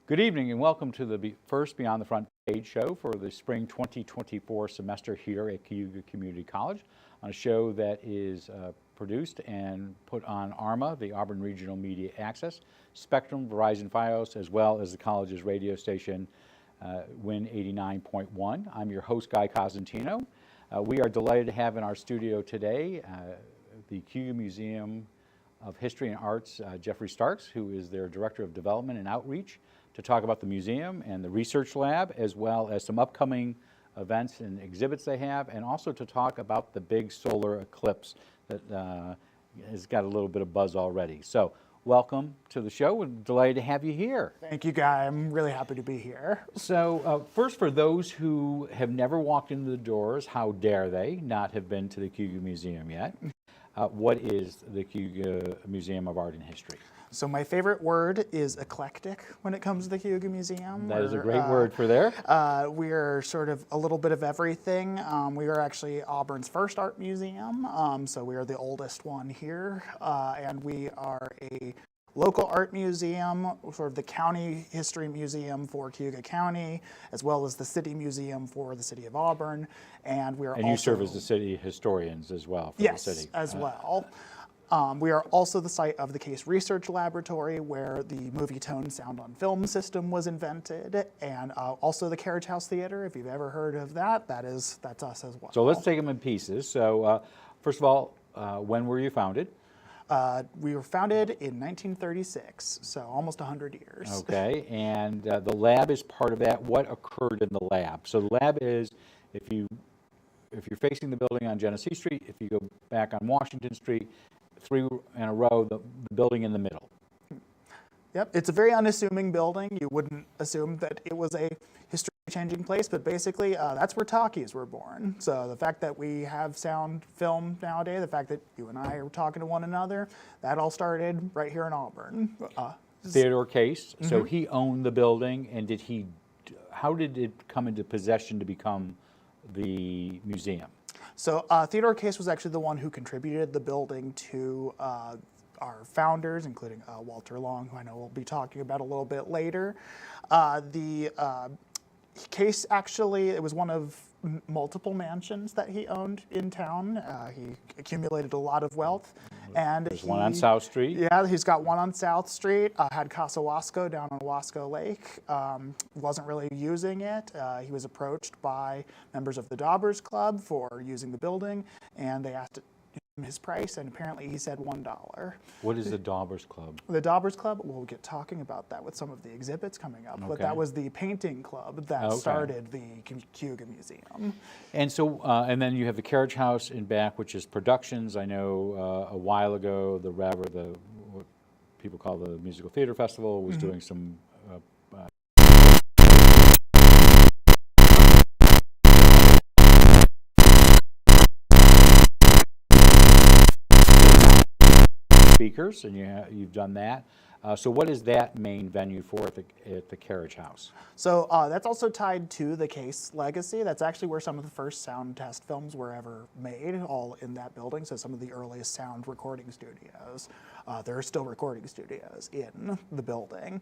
Good evening and welcome to the first Beyond the Front Page show for the spring 2024 semester here at Cayuga Community College, on a show that is produced and put on ARMA, the Auburn Regional Media Access, Spectrum, Verizon Fios, as well as the college's radio station, WIN 89.1. I'm your host, Guy Cosentino. We are delighted to have in our studio today the Cayuga Museum of History and Arts, Geoffrey Starks, who is their Director of Development and Outreach, to talk about the museum and the research lab, as well as some upcoming events and exhibits they have, and also to talk about the big solar eclipse that has got a little bit of buzz already. So welcome to the show. We're delighted to have you here. Thank you, Guy. I'm really happy to be here. So first, for those who have never walked into the doors, how dare they not have been to the Cayuga Museum yet? What is the Cayuga Museum of Art and History? So my favorite word is eclectic when it comes to the Cayuga Museum. That is a great word for there. We are sort of a little bit of everything. We are actually Auburn's first art museum, so we are the oldest one here, and we are a local art museum, sort of the county history museum for Cayuga County, as well as the city museum for the city of Auburn. And we are you serve as the city historians as well for the city. Yes, as well. We are also the site of the Case Research Laboratory, where the movie tone sound on film system was invented, and also the Carriage House Theater. If you've ever heard of that, that's us as well. So let's take them in pieces. So first of all, when were you founded? We were founded in 1936, so almost 100 years. Okay, and the lab is part of that. What occurred in the lab? So the lab is, if you're facing the building on Genesee Street, if you go back on Washington Street, three in a row, the building in the middle. Yep, it's a very unassuming building. You wouldn't assume that it was a history-changing place, but basically that's where talkies were born. So the fact that we have sound film nowadays, the fact that you and I are talking to one another, that all started right here in Auburn. Theodore Case, so he owned the building, and how did it come into possession to become the museum? So Theodore Case was actually the one who contributed the building to our founders, including Walter Long, who I know we'll be talking about a little bit later. The Case actually, it was one of multiple mansions that he owned in town. He accumulated a lot of wealth. And there's one on South Street. Yeah, he's got one on South Street. Had Casa Wasco down on Wasco Lake. Wasn't really using it. He was approached by members of the Daubers Club for using the building, and they asked him his price, and apparently he said $1. What is the Daubers Club? The Daubers Club, we'll get talking about that with some of the exhibits coming up, but that was the painting club that started the Cayuga Museum. And so, and then you have the Carriage House in back, which is productions. I know a while ago, the Rev, or what people call the Musical Theater Festival, was doing some speakers, and you've done that. So what is that main venue for at the Carriage House? So that's also tied to the Case legacy. That's actually where some of the first sound test films were ever made, all in that building. So some of the earliest sound recording studios. There are still recording studios in the building.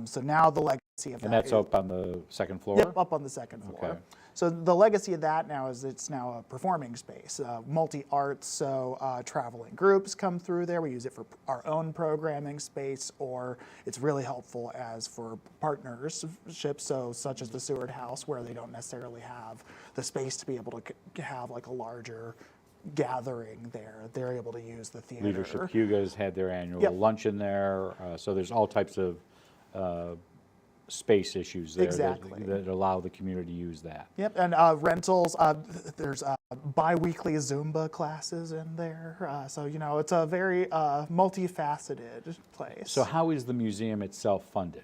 So now the legacy of that. And that's up on the second floor? Yep, up on the second floor. Okay. So the legacy of that now is it's now a performing space, multi-arts, so traveling groups come through there. We use it for our own programming space, or it's really helpful as for partnerships, so such as the Seward House, where they don't necessarily have the space to be able to have like a larger gathering there. They're able to use the theater. Leadership Cayuga's had their annual luncheon there, so there's all types of space issues there that allow the community to use that. Yep, and rentals, there's bi-weekly Zumba classes in there. So, you know, it's a very multifaceted place. So how is the museum itself funded?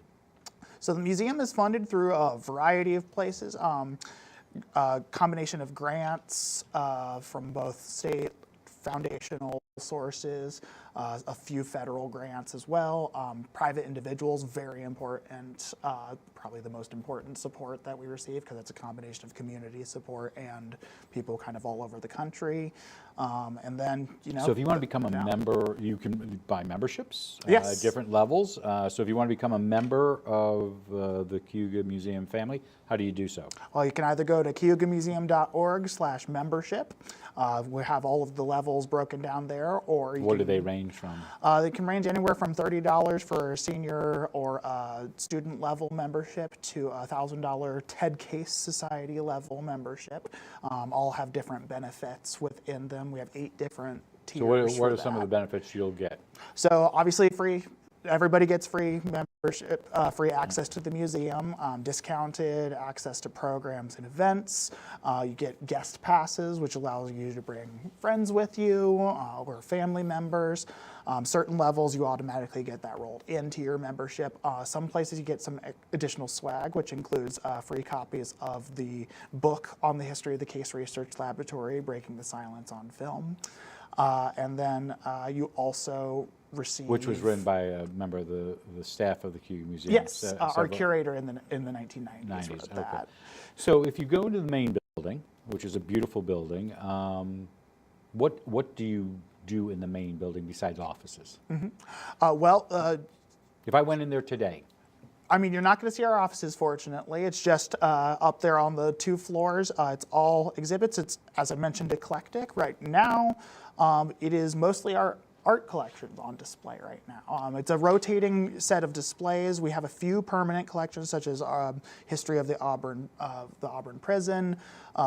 So the museum is funded through a variety of places, a combination of grants from both state, foundational, sources, a few federal grants as well. Private individuals, very important, probably the most important support that we receive, because it's a combination of community support and people kind of all over the country. And then, So if you want to become a member, you can buy memberships Yes. at different levels. So if you want to become a member of the Cayuga Museum family, how do you do so? Well, you can either go to cayugamuseum.org/membership. We have all of the levels broken down there, or you What do can, they range from? they can range anywhere from $30 for a senior or a student level membership to a $1,000 Ted Case Society level membership. All have different benefits within them. We have 8 different tiers. So what for are some of the benefits you'll get? So obviously free. Everybody gets free membership, free access to the museum, discounted access to programs and events. You get guest passes, which allows you to bring friends with you or family members. Certain levels, you automatically get that rolled into your membership. Some places you get some additional swag, which includes free copies of the book on the history of the Case Research Laboratory, Breaking the Silence on Film. And then you also receive, Which was written by a member of the staff of the Cayuga Museum. Yes, our curator in the 1990s wrote that. Okay. So if you go into the main building, which is a beautiful building, what do you do in the main building besides offices? If I went in there today, I mean, you're not going to see our offices, fortunately. It's just up there on the 2 floors. It's all exhibits. It's, as I mentioned, eclectic. Right now, it is mostly our art collections on display right now. It's a rotating set of displays. We have a few permanent collections, such as history of the Auburn prison,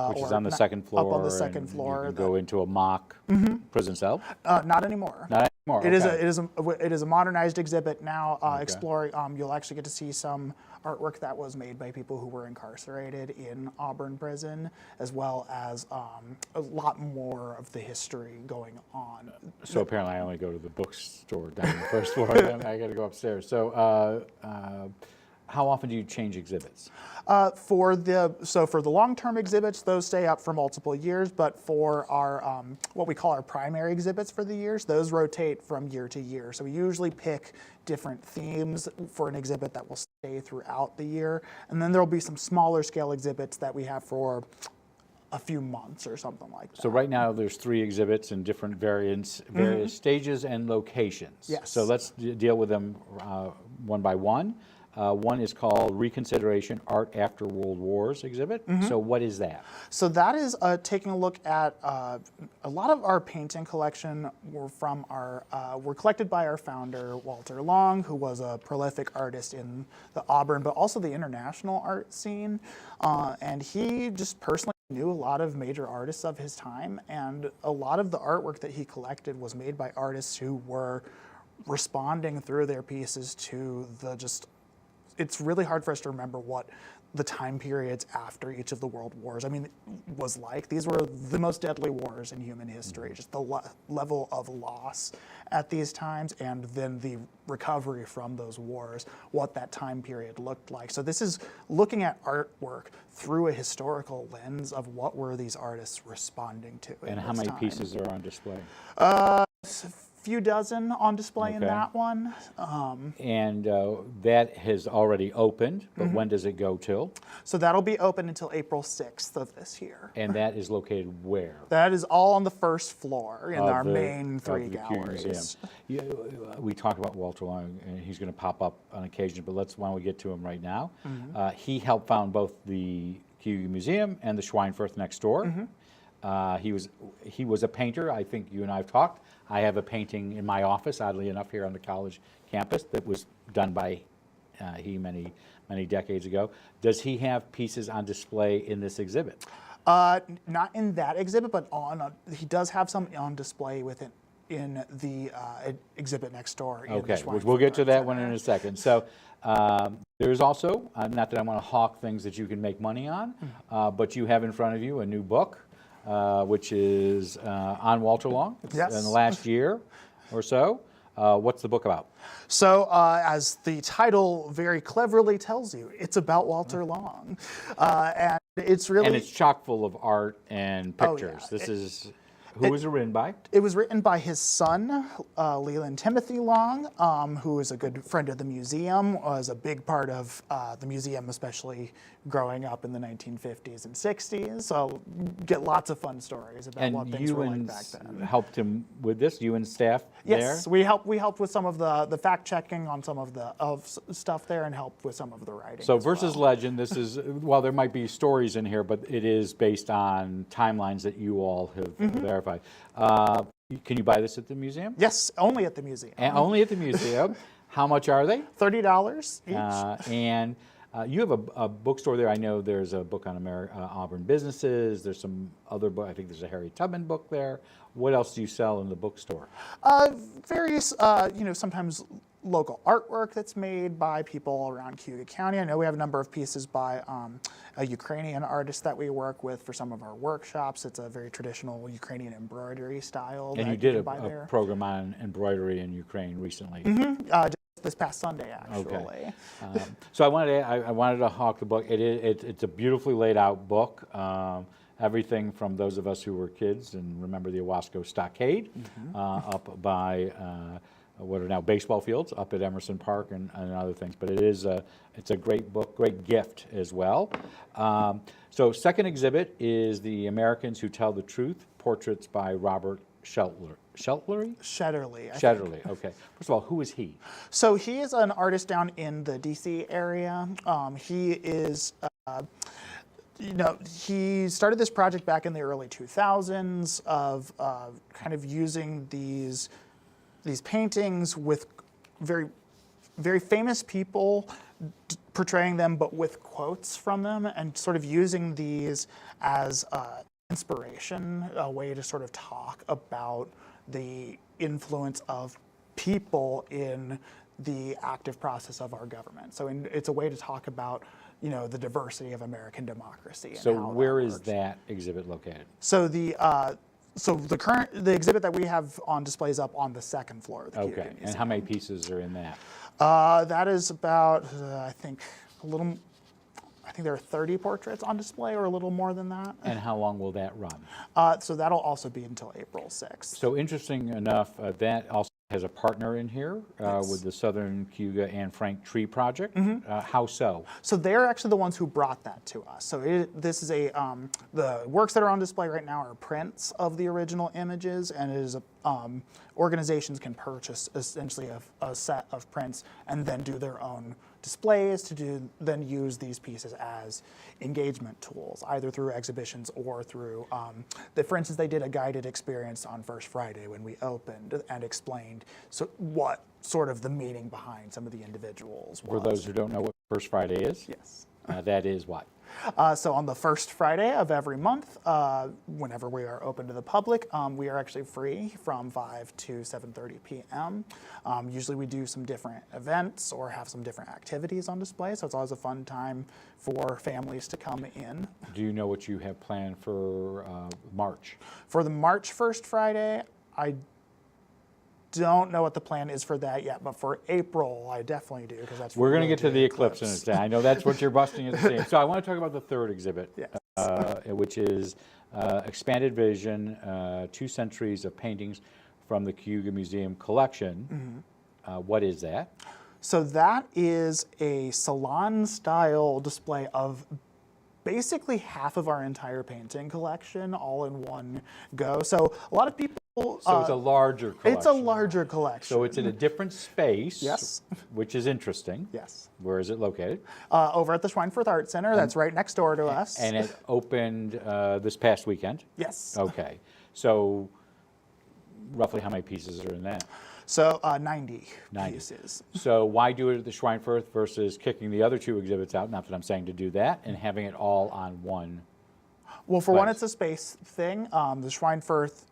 which is on the second floor. Up on the second floor. You can go into a mock prison cell. Not anymore. Not anymore. It Okay. is a modernized exhibit now. Exploring. You'll actually get to see some artwork that was made by people who were incarcerated in Auburn prison, as well as a lot more of the history going on. So apparently, I only go to the bookstore down the first floor, and then I got to go upstairs. So, how often do you change exhibits? For the long-term exhibits, those stay up for multiple years. But for our what we call our primary exhibits for the years, those rotate from year to year. So we usually pick different themes for an exhibit that will stay throughout the year, and then there'll be some smaller scale exhibits that we have for a few months or something like that. So right now, there's 3 exhibits in different various stages and locations. Yes. So let's deal with them one by one. One is called Reconsideration Art After World Wars exhibit. So what is that? So that is taking a look at a lot of our painting collection were collected by our founder, Walter Long, who was a prolific artist in the Auburn, but also the international art scene. And he just personally knew a lot of major artists of his time, and a lot of the artwork that he collected was made by artists who were responding through their pieces to it's really hard for us to remember what the time periods after each of the world wars, was like. These were the most deadly wars in human history, just the level of loss at these times, and then the recovery from those wars, what that time period looked like. So this is looking at artwork through a historical lens of what were these artists responding to. And how many pieces are on display? Few dozen on display in that one. And that has already opened, but when does it go till? So that'll be open until April 6th of this year. And that is located where? That is all on the first floor in our main of 3 the Cayuga galleries. Museum. We talked about Walter Long, and he's going to pop up on occasion, but why don't we get to him right now? He helped found both the Cayuga Museum and the Schweinfurth next door. He was a painter. I think you and I have talked. I have a painting in my office, oddly enough, here on the college campus that was done by he many decades ago. Does he have pieces on display in this exhibit? Not in that exhibit, but he does have some on display in the exhibit next door. Okay, we'll get to that one in a second. So there's also, not that I want to hawk things that you can make money on, but you have in front of you a new book. Which is on Walter Long. It's in the last year or so. What's the book about? So, as the title very cleverly tells you, it's about Walter Long, and it's really and it's chock full of art and pictures. Yeah. This is Who was it written by? It was written by his son, Leland Timothy Long, who is a good friend of the museum, was a big part of the museum, especially growing up in the 1950s and 60s. So get lots of fun stories about what things were like back then. Helped him with this, you and staff there? Yes, we helped with some of the fact checking on some of the stuff there and helped with some of the writing. So versus legend, this is, well, there might be stories in here, but it is based on timelines that you all have verified. Can you buy this at the museum? Yes, only at the museum. And only at the museum. How much are they? $30 each. And you have a bookstore there. I know there's a book on Auburn businesses. There's some other book. I think there's a Harry Tubman book there. What else do you sell in the bookstore? Various, sometimes local artwork that's made by people around Cayuga County. I know we have a number of pieces by a Ukrainian artist that we work with for some of our workshops. It's a very traditional Ukrainian embroidery style. And you did a program on embroidery in Ukraine recently. Just this past Sunday, actually. Okay. So I wanted to hawk the book. It's a beautifully laid out book. Everything from those of us who were kids and remember the Owasco Stockade up by what are now baseball fields up at Emerson Park and other things. But it's a great book, great gift as well. So second exhibit is The Americans Who Tell the Truth, Portraits by Robert Shetlerly? Shetlerly, okay. First of all, who is he? So he is an artist down in the DC area. He is, he started this project back in the early 2000s of kind of using these paintings with very, very famous people, portraying them, but with quotes from them, and sort of using these as inspiration, a way to sort of talk about the influence of people in the active process of our government. So it's a way to talk about, the diversity of American democracy. So where is that exhibit located? So the exhibit that we have on display is up on the second floor of the Cayuga Museum. And how many pieces are in that? That is about, I think there are 30 portraits on display, or a little more than that. And how long will that run? So that'll also be until April 6th. So interesting enough, that also has a partner in here with the Southern Cayuga Anne Frank Tree Project. How so? So they're actually the ones who brought that to us. So this is the works that are on display right now are prints of the original images, and it is organizations can purchase essentially a set of prints and then do their own displays then use these pieces as engagement tools, either through exhibitions or through, for instance, they did a guided experience on First Friday when we opened and explained what sort of the meaning behind some of the individuals was. For those who don't know what First Friday is? Yes. That is what? So on the first Friday of every month, whenever we are open to the public, we are actually free from 5 to 7:30 p.m. Usually we do some different events or have some different activities on display, so it's always a fun time for families to come in. Do you know what you have planned for March? For the March First Friday, I don't know what the plan is for that yet, but for April, I definitely do, because that's. We're going to get to the eclipse in a second. I know that's what you're busting at the seams. So I want to talk about the third exhibit, which is Expanded Vision, 2 Centuries of Paintings from the Cayuga Museum Collection. What is that? So that is a salon-style display of basically half of our entire painting collection all in one go. So a lot of people. So it's a larger collection. It's a larger collection. So it's in a different space. Yes. Which is interesting. Yes. Where is it located? Over at the Schweinfurth Art Center. That's right next door to us. And it opened this past weekend? Yes. Okay. So roughly how many pieces are in that? So 90 pieces. So why do it at the Schweinfurth versus kicking the other 2 exhibits out? Not that I'm saying to do that, and having it all on one. Well, for one, it's a space thing. The Schweinfurth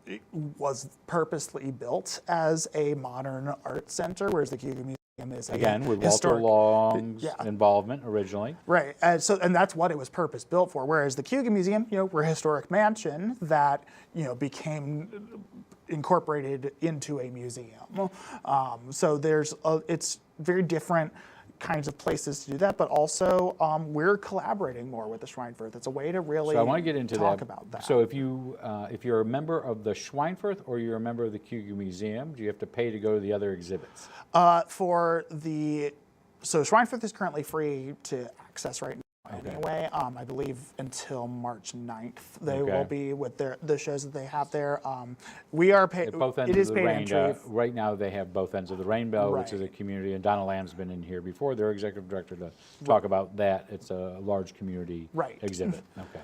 was purposely built as a modern art center, whereas the Cayuga Museum is again with Walter Long's involvement originally. Right, and that's what it was purpose built for. Whereas the Cayuga Museum, we're a historic mansion that became incorporated into a museum. So it's very different kinds of places to do that, but also we're collaborating more with the Schweinfurth. It's a way to really So I want to get into talk about that. So if you're a member of the Schweinfurth or you're a member of the Cayuga Museum, do you have to pay to go to the other exhibits? So Schweinfurth is currently free to access right now. Okay. Anyway, I believe until March 9th they Okay. will be with the shows that they have there. We are paid. At both ends It is of the paid range. entry. Right now, they have both ends of the rainbow, which is a Right. community, and Donna Lamb's been in here before, their executive director, to talk about that. It's a large community Right. exhibit. Okay.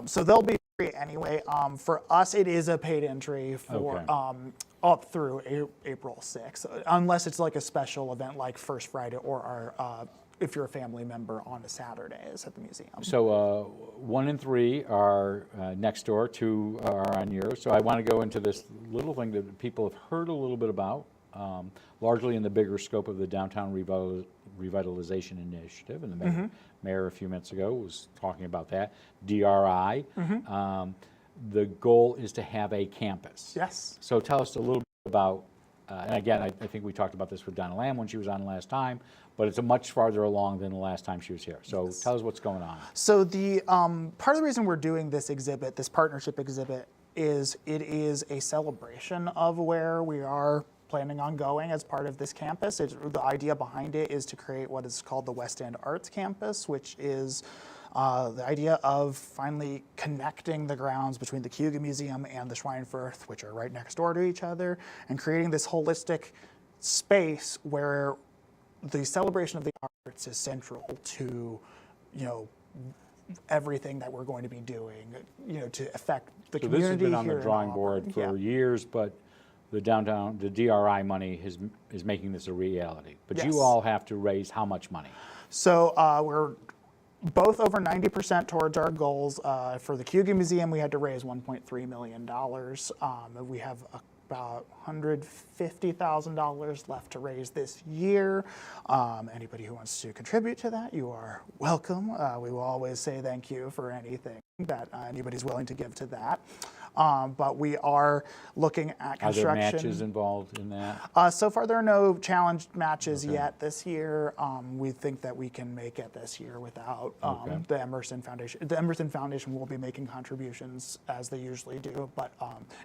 So they'll be free anyway. For us, it is a paid entry for Okay. up through April 6th, unless it's like a special event like First Friday or our. If you're a family member on a Saturdays at the museum. So 1 and 3 are next door, 2 are on yours. So I want to go into this little thing that people have heard a little bit about, largely in the bigger scope of the Downtown Revitalization Initiative. And the mayor a few minutes ago was talking about that, DRI. The goal is to have a campus. Yes. So tell us a little bit about, and again, I think we talked about this with Donna Lamb when she was on last time, but it's a much farther along than the last time she was here. So tell us what's going on. So the part of the reason we're doing this exhibit, this partnership exhibit, is it is a celebration of where we are planning on going as part of this campus. The idea behind it is to create what is called the West End Arts Campus, which is the idea of finally connecting the grounds between the Cayuga Museum and the Schweinfurth, which are right next door to each other, and creating this holistic space where the celebration of the arts is central to, everything that we're going to be doing, to affect the So community. this has been on here the in drawing Auburn. board for Yeah. years, but the DRI money is making this a reality. But Yes. you all have to raise how much money? So we're both over 90% towards our goals. For the Cayuga Museum, we had to raise $1.3 million. We have about $150,000 left to raise this year. Anybody who wants to contribute to that, you are welcome. We will always say thank you for anything that anybody's willing to give to that. But we are looking at Are there construction. matches involved in that? So far, there are no challenged matches Okay. yet this year. We think that we can make it this year without Okay. the Emerson Foundation. The Emerson Foundation will be making contributions as they usually do, but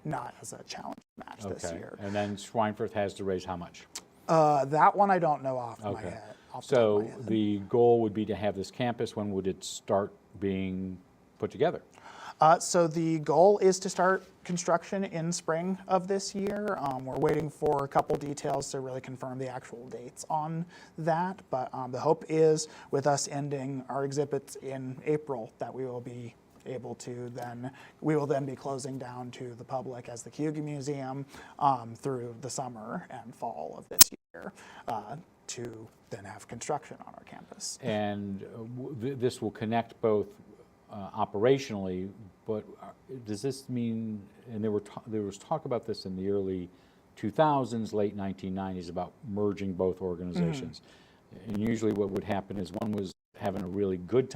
not as a challenge match this Okay. year. And then Schweinfurth has to raise how much? That one I don't know off my Okay. head. off the top So of my head. the goal would be to have this campus. When would it start being put together? So the goal is to start construction in spring of this year. We're waiting for a couple details to really confirm the actual dates on that. But the hope is with us ending our exhibits in April that we will be able to we will then be closing down to the public as the Cayuga Museum through the summer and fall of this year to then have construction on our campus. And this will connect both operationally, but does this mean, and there was talk about this in the early 2000s, late 1990s, about merging both organizations. And usually what would happen is one was having a really good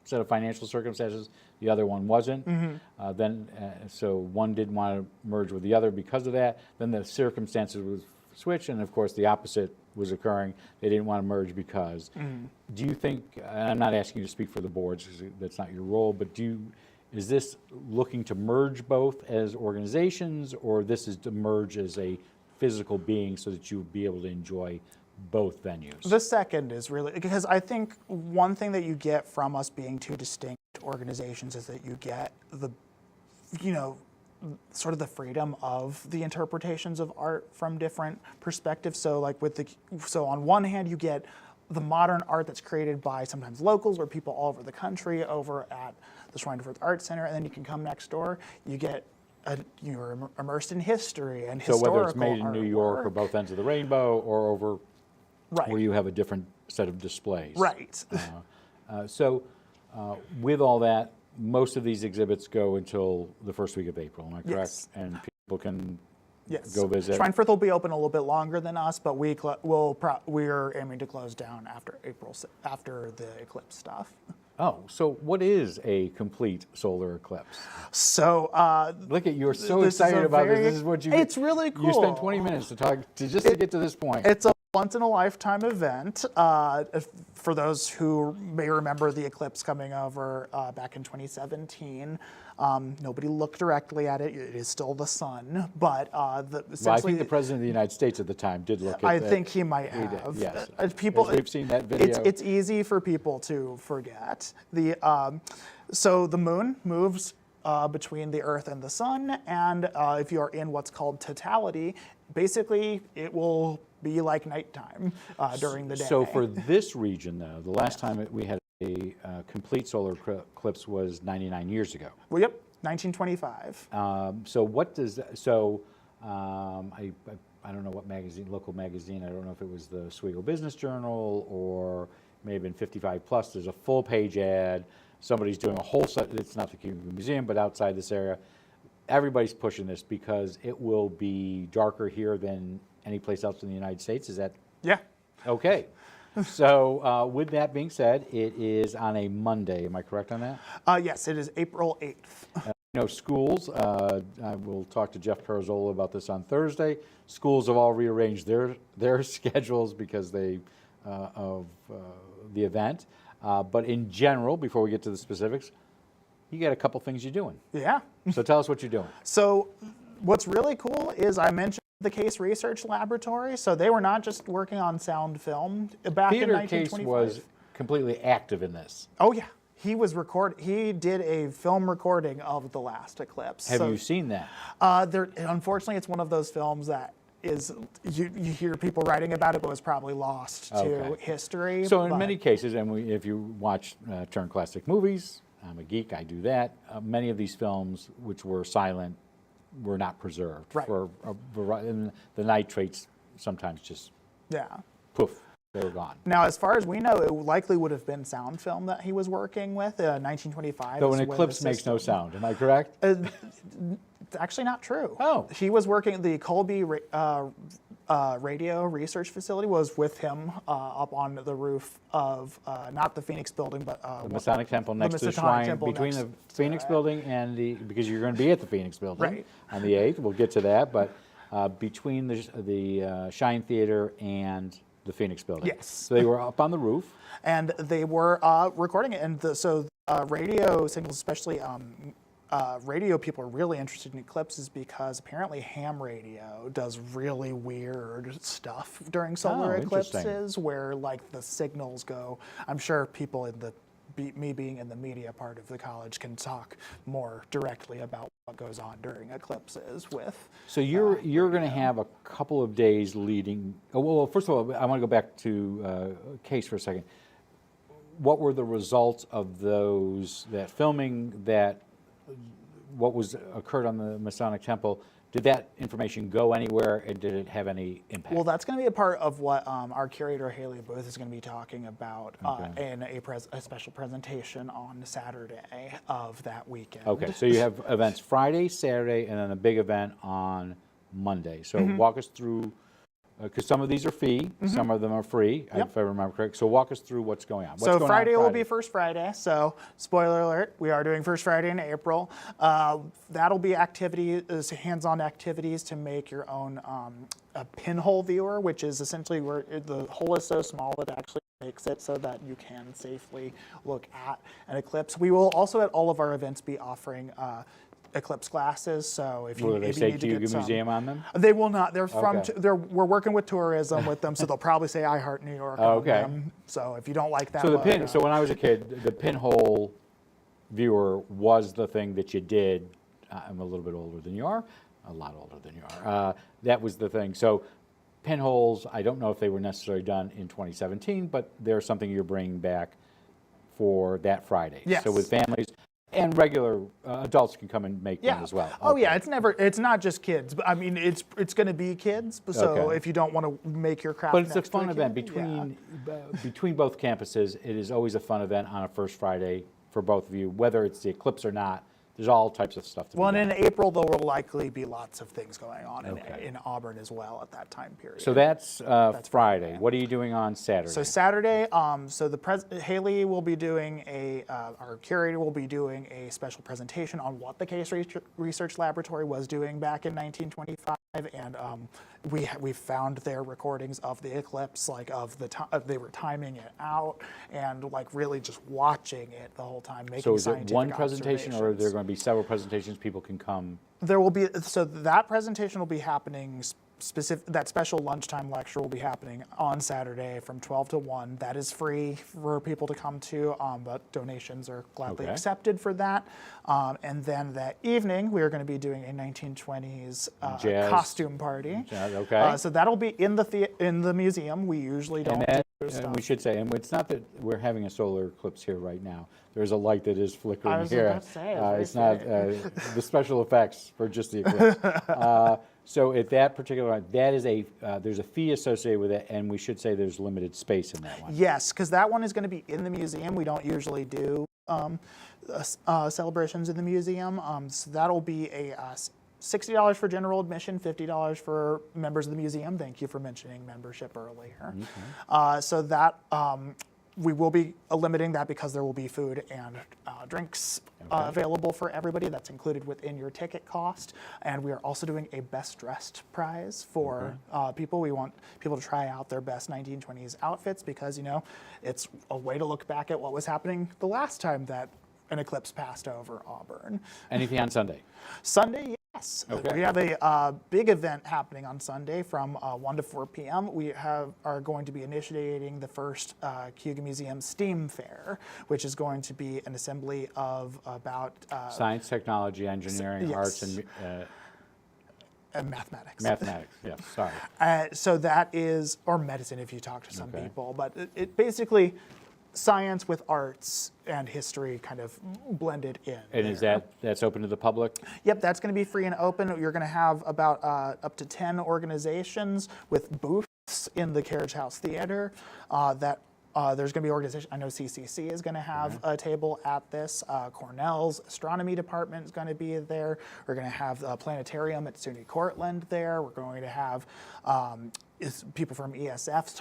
set of financial circumstances, the other one wasn't. So one didn't want to merge with the other because of that. Then the circumstances would switch, and of course the opposite was occurring. They didn't want to merge because. Do you think, and I'm not asking you to speak for the boards, 'cause that's not your role, but is this looking to merge both as organizations, or this is to merge as a physical being so that you would be able to enjoy both venues? The second is really, because I think one thing that you get from us being two distinct organizations is that you get the, sort of the freedom of the interpretations of art from different perspectives. So like so on one hand you get the modern art that's created by sometimes locals or people all over the country over at the Schweinfurth Art Center, and then you can come next door, you get you're immersed in history and So historical whether it's made in New York or artwork. both ends of the rainbow, or over Right. where you have a different set of displays. Right. So with all that, most of these exhibits go until the first week of April, am I correct? Yes. And people can Yes. go visit. Schweinfurth will be open a little bit longer than us, but we're aiming to close down after after the eclipse stuff. Oh, so what is a complete solar eclipse? So Look at, you're so this is excited a about very- this. This is what you. It's really You spent cool. 20 minutes to talk to just to get to this point. it's a once-in-a-lifetime event. For those who may remember the eclipse coming over back in 2017, nobody looked directly at it. It is still the sun, but Well, I think the President of the United States at the time did look at it. I think he might He did, have. yes. People, As we've seen that video. It's easy for people to forget. So the moon moves between the Earth and the sun, and if you are in what's called totality, basically it will be like nighttime during the day. So for this region, though, the last time we had a complete solar eclipse was 99 years ago. Well, yep, 1925. So what does that, so I don't know what magazine, local magazine, I don't know if it was the Oswego Business Journal or may have been 55 Plus. There's a full page ad. Somebody's doing a whole set, it's not the Cayuga Museum, but outside this area. Everybody's pushing this because it will be darker here than any place else in the United States. Is that? Yeah. Okay. So with that being said, it is on a Monday. Am I correct on that? Yes, it is April 8th. Schools, I will talk to Jeff Carzola about this on Thursday. Schools have all rearranged their schedules because of the event. But in general, before we get to the specifics, you got a couple things you're doing. Yeah. So tell us what you're doing. So what's really cool is I mentioned the Case Research Laboratory. So they were not just working on sound film back in 1925. Case was completely active in this. Oh yeah, he did a film recording of the last eclipse. Have you seen that? Unfortunately, it's one of those films that is you hear people writing about it, but was probably lost to history. So in many cases, and if you watch Turn Classic Movies, I'm a geek, I do that. Many of these films, which were silent, were not preserved. Right. And the nitrates sometimes just poof, they were gone. Now, as far as we know, it likely would have been sound film that he was working with. 1925. So an eclipse makes no sound. Am I correct? It's actually not true. Oh. He was working, the Colby Radio Research Facility was with him up on the roof of, not the Phoenix building, but the Masonic Temple next to the shrine, between the Phoenix building and because you're going to be at the Phoenix building on the 8th. We'll get to that, but between the Shine Theater and the Phoenix building. Yes. So they were up on the roof. And they were recording it. And so radio signals, especially radio people are really interested in eclipses because apparently ham radio does really weird stuff during solar eclipses where like the signals go. I'm sure people in me being in the media part of the college can talk more directly about what goes on during eclipses with. So you're going to have a couple of days leading. Oh, well, first of all, I want to go back to Case for a second. What were the results of that filming what was occurred on the Masonic Temple? Did that information go anywhere, and did it have any impact? Well, that's going to be a part of what our curator Haley Booth is going to be talking about in a special presentation on Saturday of that weekend. Okay, so you have events Friday, Saturday, and then a big event on Monday. So walk us through, because some of these are fee, some of them are free, if I remember correct. So walk us through what's going on. So Friday will be First Friday. So spoiler alert, we are doing First Friday in April. That'll be hands-on activities to make your own a pinhole viewer, which is essentially where the hole is so small that it actually makes it so that you can safely look at an eclipse. We will also at all of our events be offering eclipse glasses. So if Will you they maybe say need to Cayuga get some, Museum on them? They will not. They're from. We're working with tourism with them, so they'll probably say I Heart New York on them. So if you don't like that, so when I was a kid, the pinhole viewer was the thing that you did. I'm a little bit older than you are, a lot older than you are. That was the thing. So pinholes, I don't know if they were necessarily done in 2017, but they're something you're bringing back for that Friday. Yes. So with families. And regular adults can come and make one as well. Oh yeah, it's not just kids, but I mean it's going to be kids. So if you don't want to make your craft, but it's a fun event between both campuses. It is always a fun event on a First Friday for both of you, whether it's the eclipse or not. There's all types of stuff to be done. And in April, there will likely be lots of things going on in Auburn as well at that time period. So that's Friday. What are you doing on Saturday? So Saturday, Haley will be doing our curator will be doing a special presentation on what the Case Research Laboratory was doing back in 1925. and we found their recordings of the eclipse, like of the time they were timing it out, and like really just watching it the whole time, making So is it scientific one presentation, or are there observations. going to be several presentations people can come? There will be, so that presentation will be happening specific, that special lunchtime lecture will be happening on Saturday from 12 to 1. That is free for people to come to, but donations are gladly Okay. accepted for that. And then that evening, we are going to be doing a 1920s Jazz. costume party. Jazz, okay. So that'll be in the museum. We usually don't do And stuff. we should say, and it's not that we're having a solar eclipse here right now. There's a light that is flickering I was here. about to say, it's It's not the special effects for just the eclipse. So at that particular one, that is there's a fee associated with it, and we should say there's limited space in that one. Yes, because that one is going to be in the museum. We don't usually do celebrations in the museum. So that'll be a $60 for general admission, $50 for members of the museum. Thank you for mentioning membership earlier. So that we will be limiting that because there will be food and drinks available for everybody. That's included within your ticket cost. And we are also doing a best dressed prize for people. We want people to try out their best 1920s outfits because, you know, it's a way to look back at what was happening the last time that an eclipse passed over Auburn. Anything on Sunday? Sunday, yes. Okay. We have a big event happening on Sunday from 1 to 4 p.m. We are going to be initiating the first Cayuga Museum STEAM Fair, which is going to be an assembly of about Science, technology, engineering, yes. arts, and mathematics. mathematics. Yes, sorry. So that is, or medicine if you talk to some Okay. people, but it basically science with arts and history kind of blended in. And is there. that's open to the public? Yep, that's going to be free and open. You're going to have about up to 10 organizations with booths in the Carriage House Theater. There's going to be organizations. I know CCC is going to have a table at this. Cornell's astronomy department is going to be there. We're going to have a planetarium at SUNY Cortland there. We're going to have people from ESF.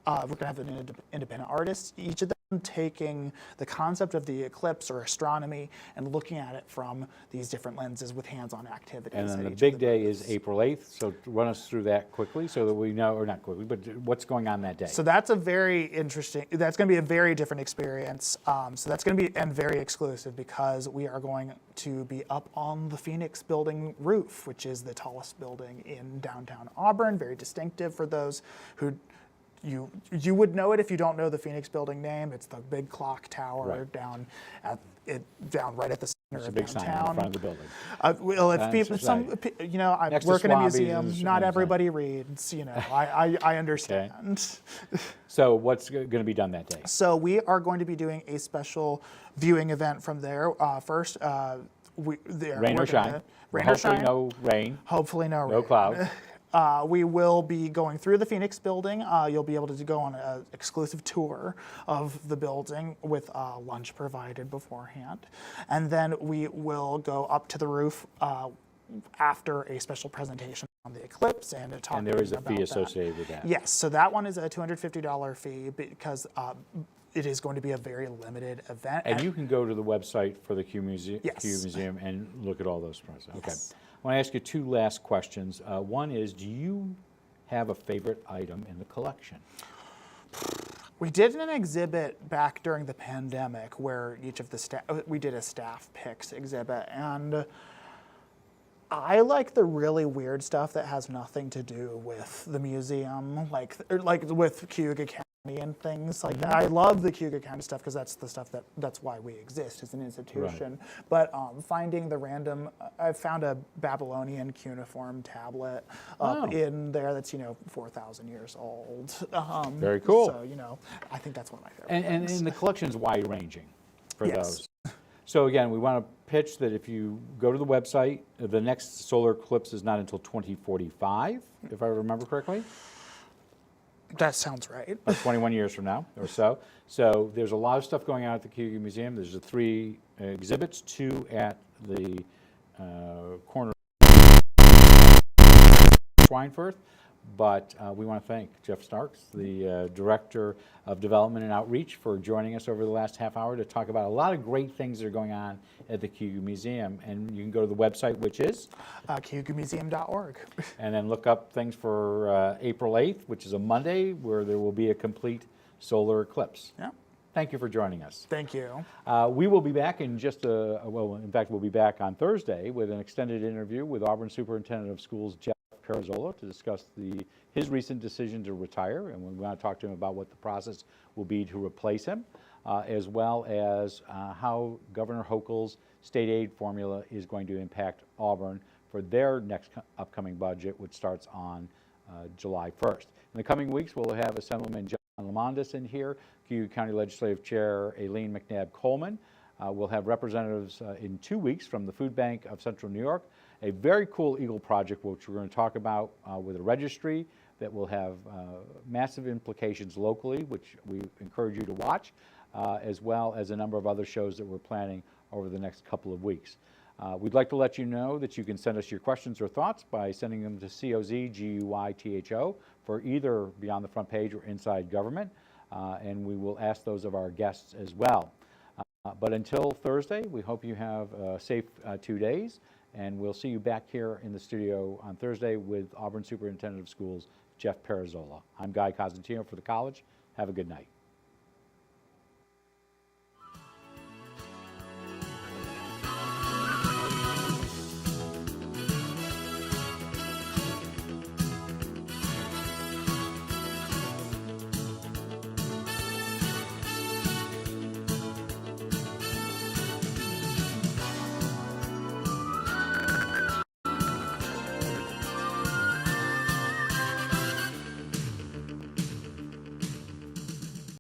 We're going to have an independent artist. Each of them taking the concept of the eclipse or astronomy and looking at it from these different lenses with hands-on activities. And then at the each of big day booths. is April 8th, so run us through that quickly so that we know, or not quickly, but what's going on that day? So that's a very interesting, that's going to be a very different experience. So that's going to be, and very exclusive because we are going to be up on the Phoenix Building roof, which is the tallest building in downtown Auburn, very distinctive for those who, you would know it if you don't know the Phoenix Building name. It's the big clock tower Right. down right at the center It's a of big sign in downtown. front of the building. Well, if That's people, right. I Next to work in a Swabby's museum. is- Not I'm everybody reads. I understand. So what's going to be done that day? So we are going to be doing a special viewing event from there. First, Rain or shine? Rain or Hopefully shine. no rain, Hopefully no rain. no clouds. We will be going through the Phoenix Building. You'll be able to go on an exclusive tour of the building with lunch provided beforehand. And then we will go up to the roof after a special presentation on the eclipse and a talk And there is a about fee that. associated with that. Yes, so that one is a $250 fee because it is going to be a very limited event. And you can go to the website for the Cayuga Yes. Museum and look at all those prices. Okay. Yes. I want to ask you two last questions. One is, do you have a favorite item in the collection? We did an exhibit back during the pandemic where each of the staff, we did a staff picks exhibit, and I like the really weird stuff that has nothing to do with the museum, like with Cayuga County and things like that. I love the Cayuga County stuff because that's the stuff that's why we exist as an institution. But finding the random, I found a Babylonian cuneiform tablet up in there that's 4,000 years old. Very cool. So I think that's one of my favorite. And the collection's wide ranging for Yes. those. So again, we want to pitch that if you go to the website, the next solar eclipse is not until 2045, if I remember correctly. That sounds right. About 21 years from now or so. So there's a lot of stuff going on at the Cayuga Museum. There's the 3 exhibits, 2 at the corner of Schweinfurth, But we want to thank Jeff Starks, the Director of Development and Outreach, for joining us over the last half hour to talk about a lot of great things that are going on at the Cayuga Museum. And you can go to the website, which is? CayugaMuseum.org. And then look up things for April 8th, which is a Monday, where there will be a complete solar eclipse. Yeah. Thank you for joining us. Thank you. We will be back in just well, in fact, we'll be back on Thursday with an extended interview with Auburn Superintendent of Schools, Jeff Perizzola, to discuss his recent decision to retire, and we want to talk to him about what the process will be to replace him, as well as how Governor Hochul's state aid formula is going to impact Auburn for their next upcoming budget, which starts on July 1st. In the coming weeks, we'll have Assemblyman John Lamondis in here, Cayuga County Legislative Chair Aileen McNabb Coleman. We'll have representatives in 2 weeks from the Food Bank of Central New York, a very cool Eagle project which we're going to talk about with a registry that will have massive implications locally, which we encourage you to watch, as well as a number of other shows that we're planning over the next couple of weeks. We'd like to let you know that you can send us your questions or thoughts by sending them to COZGUYTHO for either Beyond the Front Page or Inside Government, and we will ask those of our guests as well. But until Thursday, we hope you have a safe 2 days, and we'll see you back here in the studio on Thursday with Auburn Superintendent of Schools, Jeff Perizzola. I'm Guy Cosentino for the college. Have a good night.